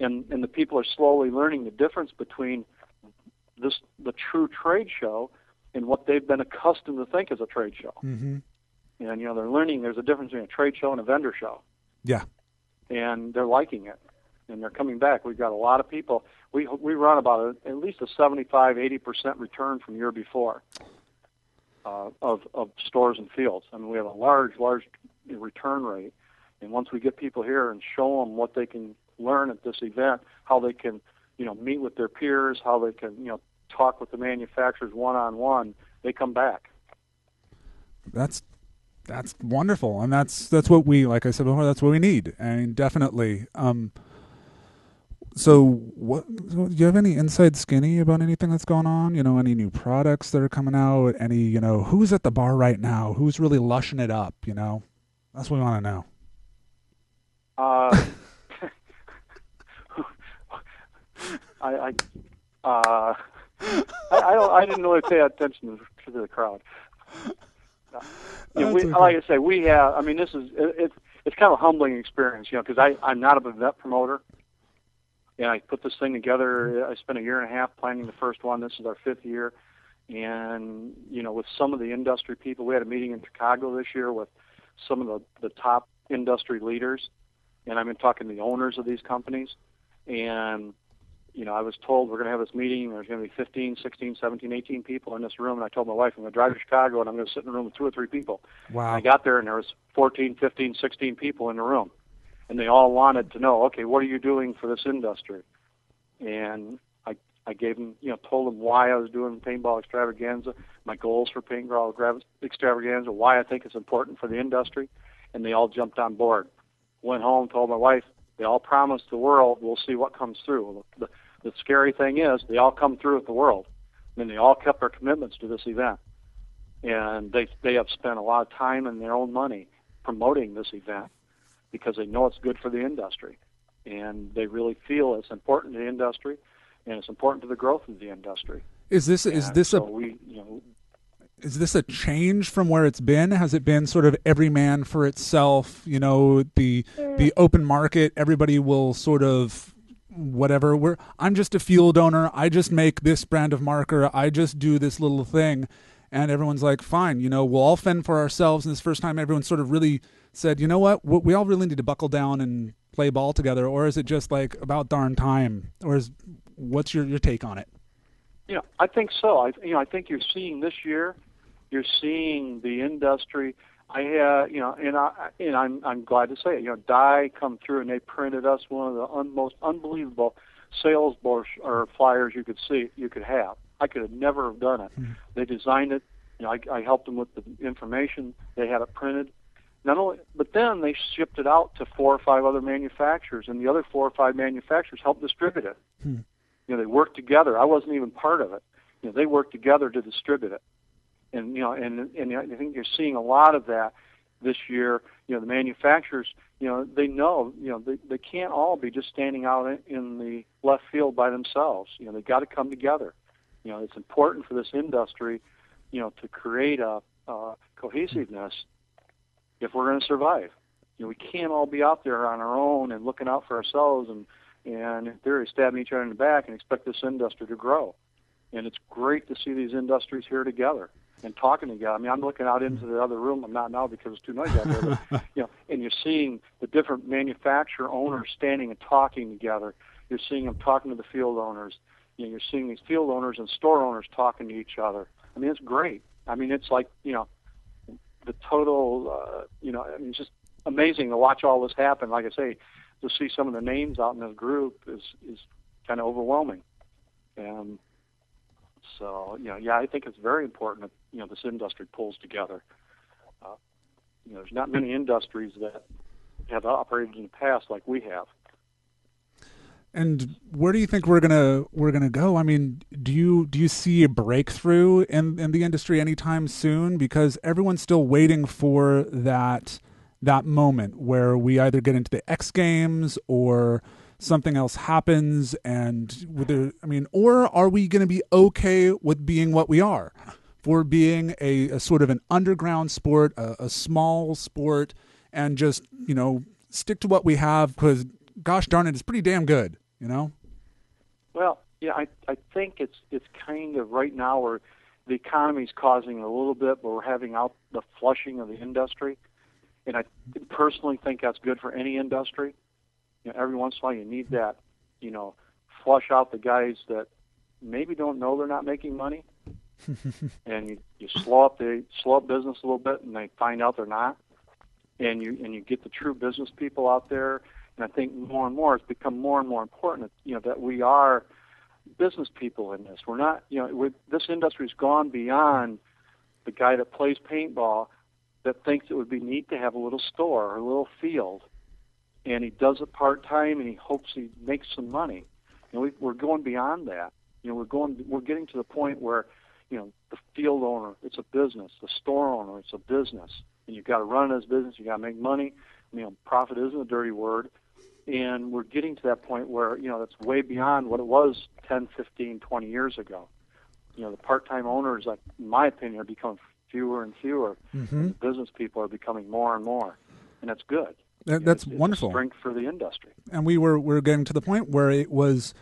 and the people are slowly learning the difference between the true trade show and what they've been accustomed to think is a trade show. Mm-hmm. And they're learning there's a difference between a trade show and a vendor show. Yeah. And they're liking it, and they're coming back. We've got a lot of people. We run about at least a 75-80% return from year before of stores and fields. I mean, we have a large return rate. And once we get people here and show them what they can learn at this event, how they can, meet with their peers, how they can, talk with the manufacturers one-on-one, they come back. That's wonderful, and that's what we, like I said before, that's what we need. I mean, definitely. So, do you have any inside skinny about anything that's going on? Any new products that are coming out? Any, who's at the bar right now? Who's really lushing it up? That's what we want to know. I didn't really pay attention to the crowd. Okay. Like I say, we have. I mean, it's kind of a humbling experience, because I'm not a vet promoter, and I put this thing together. I spent a year and a half planning the first one. This is our 5th year, and with some of the industry people, we had a meeting in Chicago this year with some of the top industry leaders, and I've been talking to the owners of these companies, and I was told we're going to have this meeting. There's going to be 15, 16, 17, 18 people in this room. And I told my wife, I'm going to drive to Chicago, and I'm going to sit in a room with 2 or 3 people. Wow. And I got there, and there was 14, 15, 16 people in the room. And they all wanted to know, okay, what are you doing for this industry? And I gave them, told them why I was doing Paintball Extravaganza, my goals for Paintball Extravaganza, why I think it's important for the industry. And they all jumped on board. Went home, told my wife, they all promised the world, we'll see what comes through. The scary thing is they all come through with the world. I mean, they all kept their commitments to this event. And they have spent a lot of time and their own money promoting this event because they know it's good for the industry. And they really feel it's important to the industry, and it's important to the growth of the industry. Is this a change from where it's been? Has it been sort of every man for itself? The open market, everybody will sort of whatever. I'm just a field owner. I just make this brand of marker. I just do this little thing, and everyone's like, fine. We'll all fend for ourselves. And this first time, everyone sort of really said, you know what? We all really need to buckle down and play ball together. Or is it just like about darn time? Or what's your take on it? I think so. I think you're seeing this year. You're seeing the industry. I'm glad to say it. Dye come through, and they printed us one of the most unbelievable sales or flyers you could have. I could have never have done it. Mm-hmm. They designed it. I helped them with the information. They had it printed. But then they shipped it out to 4 or 5 other manufacturers, and the other 4 or 5 manufacturers helped distribute it. Mm-hmm. They worked together. I wasn't even part of it. They worked together to distribute it. And and I think you're seeing a lot of that this year. The manufacturers, they know, they can't all be just standing out in the left field by themselves. They got to come together. It's important for this industry, to create a cohesiveness if we're going to survive. We can't all be out there on our own and looking out for ourselves and in theory stabbing each other in the back and expect this industry to grow. And it's great to see these industries here together and talking together. I mean, I'm looking out into the other room. I'm not now because it's too noisy out there. But, and you're seeing the different manufacturer owners standing and talking together. You're seeing them talking to the field owners. You're seeing these field owners and store owners talking to each other. I mean, it's great. I mean, it's like, the total, it's just amazing to watch all this happen. Like I say, to see some of the names out in this group is kind of overwhelming. And so, I think it's very important that, this industry pulls together. There's not many industries that have operated in the past like we have. And where do you think we're gonna go? I mean, do you see a breakthrough in the industry anytime soon? Because everyone's still waiting for that moment where we either get into the X Games or something else happens, or are we going to be okay with being what we are, for being a sort of an underground sport, a small sport, and just stick to what we have because, gosh darn it, it's pretty damn good. you know? Well, yeah, I think it's kind of right now where the economy's causing it a little bit, but we're having out the flushing of the industry. And I personally think that's good for any industry. You know, every once in a while you need that, you know, flush out the guys that maybe don't know they're not making money. And you slow up business a little bit, and they find out they're not. And you get the true business people out there. And I think more and more it's become more and more important, you know, that we are business people in this. We're not, you know, this industry's gone beyond the guy that plays paintball that thinks it would be neat to have a little store or a little field, and he does it part-time and he hopes he makes some money. You know, we're going beyond that. You know, we're getting to the point where, you know, the field owner, it's a business. The store owner, it's a business. And you've got to run it as a business. You've got to make money. You know, profit isn't a dirty word. And we're getting to that point where, you know, that's way beyond what it was 10, 15, 20 years ago. You know, the part-time owners, like, in my opinion, are becoming fewer and fewer. And the business people are becoming more and more. And that's good. That's wonderful. It's a strength for the industry. And we're getting to the point where it was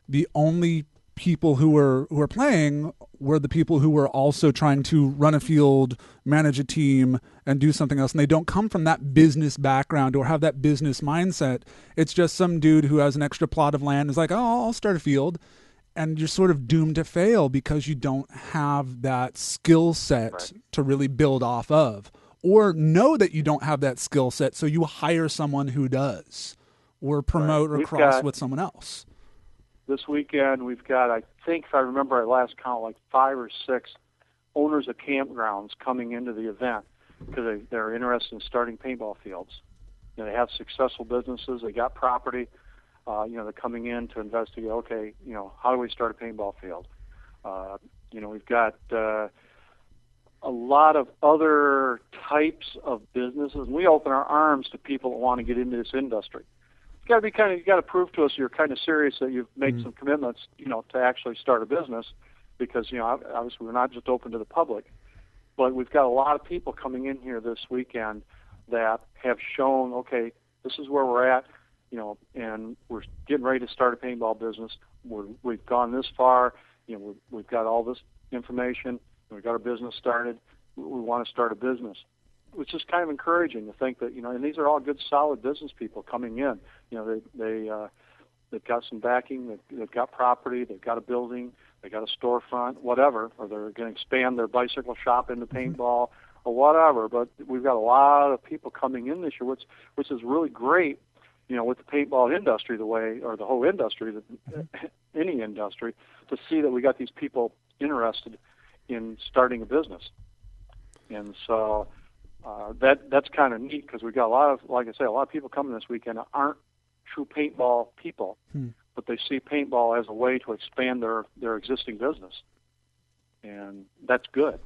the only people who were playing were the people who were also trying to run a field, manage a team, and do something else. And they don't come from that business background or have that business mindset. It's just some dude who has an extra plot of land and is like, oh, I'll start a field. And you're sort of doomed to fail because you don't have that skill set to really build off of. Or know that you don't have that skill set, so you hire someone who does. Or promote or cross with someone else. This weekend, we've got, I think, if I remember at last count, like 5 or 6 owners of campgrounds coming into the event because they're interested in starting paintball fields. You know, they have successful businesses. They got property. You know, they're coming in to investigate, okay, you know, how do we start a paintball field? You know, we've got a lot of other types of businesses. And we open our arms to people that want to get into this industry. You got to prove to us you're kind of serious, that you've made some commitments, you know, to actually start a business, because, you know, obviously we're not just open to the public, but we've got a lot of people coming in here this weekend that have shown, okay, this is where we're at, you know, and we're getting ready to start a paintball business. We've gone this far, you know, we've got all this information, we've got our business started, we want to start a business. Which is kind of encouraging to think that, you know, and these are all good, solid business people coming in. You know, they've got some backing, they've got property, they've got a building, they got a storefront, whatever, or they're going to expand their bicycle shop into paintball or whatever. But we've got a lot of people coming in this year, which is really great. You know, with the paintball industry, the whole industry, any industry, to see that we got these people interested in starting a business, and so. That's kind of neat, because we got a lot of people coming this weekend that aren't true paintball people, but they see paintball as a way to expand their existing business, and that's good.